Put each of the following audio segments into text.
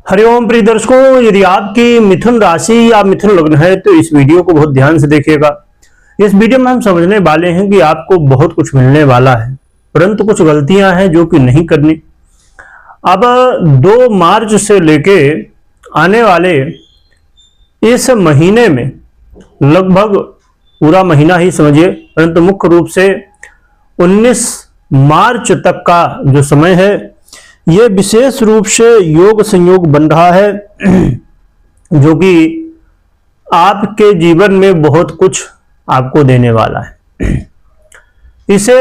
हरिओम प्रिय दर्शकों, यदि आपकी मिथुन राशि या मिथुन लग्न है तो इस वीडियो को बहुत ध्यान से देखिएगा। इस वीडियो में हम समझने वाले हैं कि आपको बहुत कुछ मिलने वाला है, परंतु कुछ गलतियां हैं जो कि नहीं करनी। अब 2 मार्च से लेके आने वाले इस महीने में लगभग पूरा महीना ही समझिए, परंतु मुख्य रूप से 19 मार्च तक का जो समय है ये विशेष रूप से योग संयोग बन रहा है जो कि आपके जीवन में बहुत कुछ आपको देने वाला है। इसे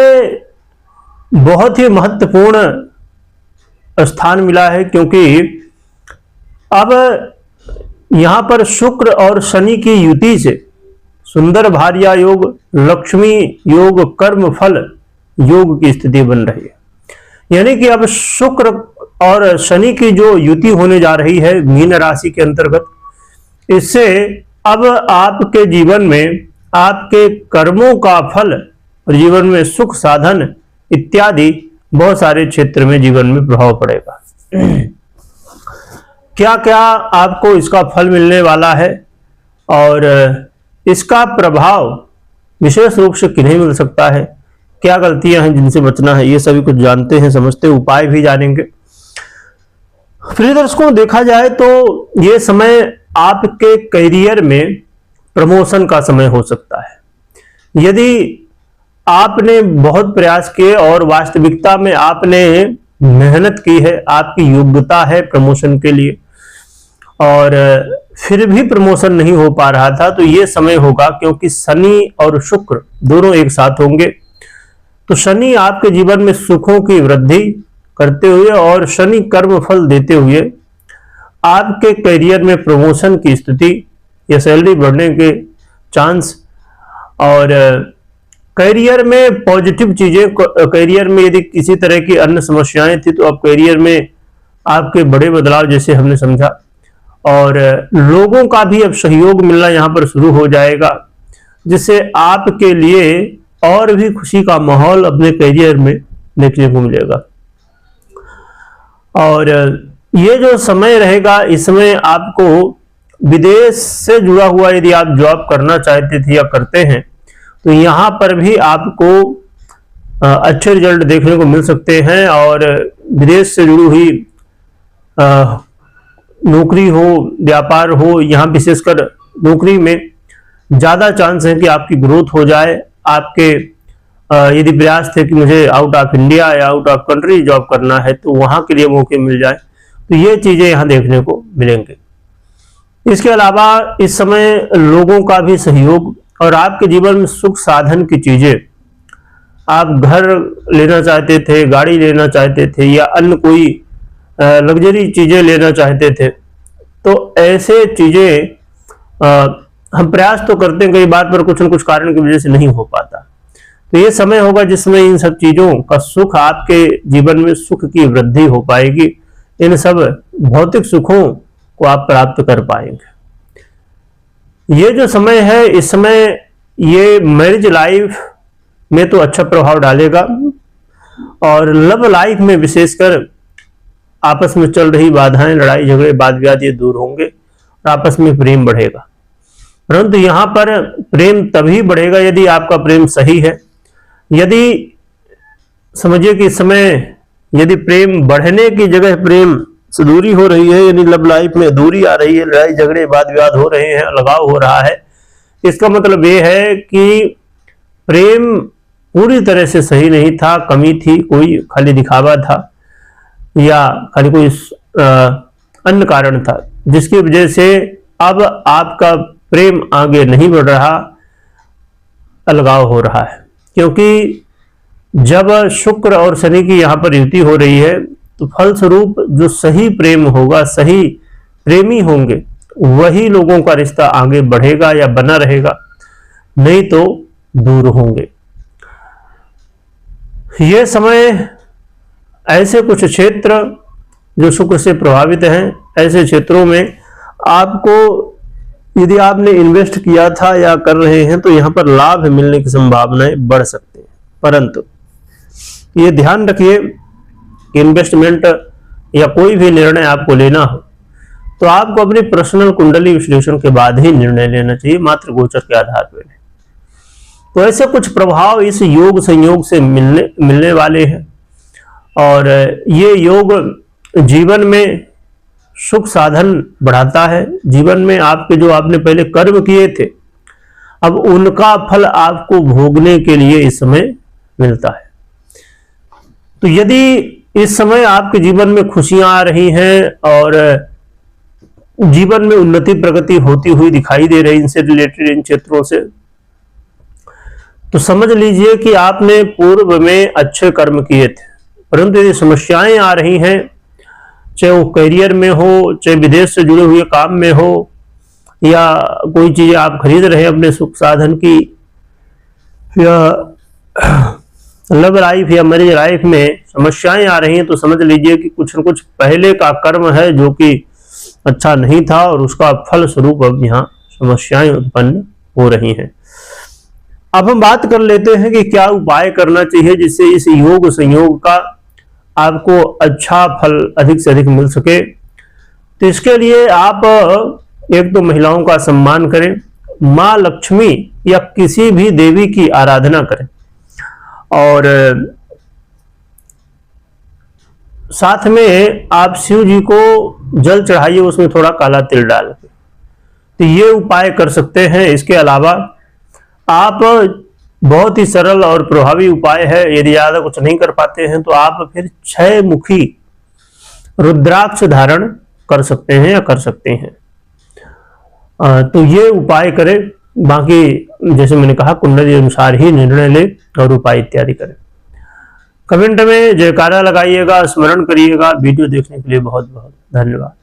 बहुत ही महत्वपूर्ण स्थान मिला है क्योंकि अब यहां पर शुक्र और शनि की युति से सुंदर भार्या योग, लक्ष्मी योग, कर्म फल योग की स्थिति बन रही है। यानी कि अब शुक्र और शनि की जो युति होने जा रही है मीन राशि के अंतर्गत, इससे अब आपके जीवन में आपके कर्मों का फल और जीवन में सुख साधन इत्यादि बहुत सारे क्षेत्र में जीवन में प्रभाव पड़ेगा। क्या क्या आपको इसका फल मिलने वाला है और इसका प्रभाव विशेष रूप से किन्हें मिल सकता है, क्या गलतियां हैं जिनसे बचना है, ये सभी कुछ जानते हैं, समझते, उपाय भी जानेंगे। प्रिय दर्शकों, देखा जाए तो ये समय आपके करियर में प्रमोशन का समय हो सकता है। यदि आपने बहुत प्रयास किए और वास्तविकता में आपने मेहनत की है, आपकी योग्यता है प्रमोशन के लिए और फिर भी प्रमोशन नहीं हो पा रहा था, तो ये समय होगा क्योंकि शनि और शुक्र दोनों एक साथ होंगे। तो शनि आपके जीवन में सुखों की वृद्धि करते हुए और शनि कर्म फल देते हुए आपके करियर में प्रमोशन की स्थिति या सैलरी बढ़ने के चांस और करियर में पॉजिटिव चीजें, करियर में यदि किसी तरह की अन्य समस्याएं थी तो अब करियर में आपके बड़े बदलाव जैसे हमने समझा और लोगों का भी अब सहयोग मिलना यहां पर शुरू हो जाएगा, जिससे आपके लिए और भी खुशी का माहौल अपने करियर में देखने को मिलेगा। और ये जो समय रहेगा इसमें आपको विदेश से जुड़ा हुआ यदि आप जॉब करना चाहते थे या करते हैं तो यहाँ पर भी आपको अच्छे रिजल्ट देखने को मिल सकते हैं और विदेश से जुड़ी हुई नौकरी हो, व्यापार हो, यहाँ विशेषकर नौकरी में ज्यादा चांस है कि आपकी ग्रोथ हो जाए। आपके यदि प्रयास थे कि मुझे आउट ऑफ इंडिया या आउट ऑफ कंट्री जॉब करना है तो वहां के लिए मौके मिल जाए, तो ये चीजें यहाँ देखने को मिलेंगे। इसके अलावा इस समय लोगों का भी सहयोग और आपके जीवन में सुख साधन की चीजें, आप घर लेना चाहते थे, गाड़ी लेना चाहते थे या अन्य कोई लग्जरी चीजें लेना चाहते थे, तो ऐसे चीजें हम प्रयास तो करते हैं कई बार पर कुछ न कुछ कारण की वजह से नहीं हो पाता। तो ये समय होगा जिसमें इन सब चीजों का सुख, आपके जीवन में सुख की वृद्धि हो पाएगी, इन सब भौतिक सुखों को आप प्राप्त कर पाएंगे। ये जो समय है इस समय ये मैरिज लाइफ में तो अच्छा प्रभाव डालेगा और लव लाइफ में विशेषकर आपस में चल रही बाधाएं, लड़ाई झगड़े, वाद विवाद ये दूर होंगे और आपस में प्रेम बढ़ेगा। परंतु यहां पर प्रेम तभी बढ़ेगा यदि आपका प्रेम सही है। यदि समझिए कि इस समय यदि प्रेम बढ़ने की जगह प्रेम से दूरी हो रही है, यानी लव लाइफ में दूरी आ रही है, लड़ाई झगड़े, वाद विवाद हो रहे हैं, अलगाव हो रहा है, इसका मतलब ये है कि प्रेम पूरी तरह से सही नहीं था, कमी थी, कोई खाली दिखावा था या खाली कोई अन्य कारण था जिसकी वजह से अब आपका प्रेम आगे नहीं बढ़ रहा, अलगाव हो रहा है। क्योंकि जब शुक्र और शनि की यहाँ पर युति हो रही है तो फलस्वरूप जो सही प्रेम होगा, सही प्रेमी होंगे, वही लोगों का रिश्ता आगे बढ़ेगा या बना रहेगा, नहीं तो दूर होंगे। ये समय ऐसे कुछ क्षेत्र जो शुक्र से प्रभावित हैं, ऐसे क्षेत्रों में आपको यदि आपने इन्वेस्ट किया था या कर रहे हैं तो यहां पर लाभ मिलने की संभावनाएं बढ़ सकती हैं। परंतु ये ध्यान रखिए कि इन्वेस्टमेंट या कोई भी निर्णय आपको लेना हो, तो आपको अपनी पर्सनल कुंडली विश्लेषण के बाद ही निर्णय लेना चाहिए, मात्र गोचर के आधार पर। तो ऐसे कुछ प्रभाव इस योग संयोग से मिलने वाले हैं, और ये योग जीवन में सुख साधन बढ़ाता है। जीवन में आपके जो आपने पहले कर्म किए थे, अब उनका फल आपको भोगने के लिए इस समय मिलता है। तो यदि इस समय आपके जीवन में खुशियां आ रही हैं और जीवन में उन्नति प्रगति होती हुई दिखाई दे रही इनसे रिलेटेड इन क्षेत्रों से, तो समझ लीजिए कि आपने पूर्व में अच्छे कर्म किए थे। परंतु यदि समस्याएं आ रही हैं, चाहे वो करियर में हो, चाहे विदेश से जुड़े हुए काम में हो, या कोई चीज आप खरीद रहे हैं अपने सुख साधन की, या लव लाइफ या मैरिज लाइफ में समस्याएं आ रही हैं, तो समझ लीजिए कि कुछ न कुछ पहले का कर्म है जो कि अच्छा नहीं था, और उसका फल स्वरूप अब यहाँ समस्याएं उत्पन्न हो रही हैं। अब हम बात कर लेते हैं कि क्या उपाय करना चाहिए जिससे इस योग संयोग का आपको अच्छा फल अधिक से अधिक मिल सके। तो इसके लिए आप एक तो महिलाओं का सम्मान करें, माँ लक्ष्मी या किसी भी देवी की आराधना करें, और साथ में आप शिव जी को जल चढ़ाइए, उसमें थोड़ा काला तिल डाल के। तो ये उपाय कर सकते हैं। इसके अलावा आप बहुत ही सरल और प्रभावी उपाय है, यदि ज्यादा कुछ नहीं कर पाते हैं तो आप फिर 6 मुखी रुद्राक्ष धारण कर सकते हैं या कर सकते हैं। तो ये उपाय करें। बाकी जैसे मैंने कहा कुंडली अनुसार ही निर्णय ले और उपाय इत्यादि करें। कमेंट में जयकारा लगाइएगा, स्मरण करिएगा। वीडियो देखने के लिए बहुत बहुत धन्यवाद।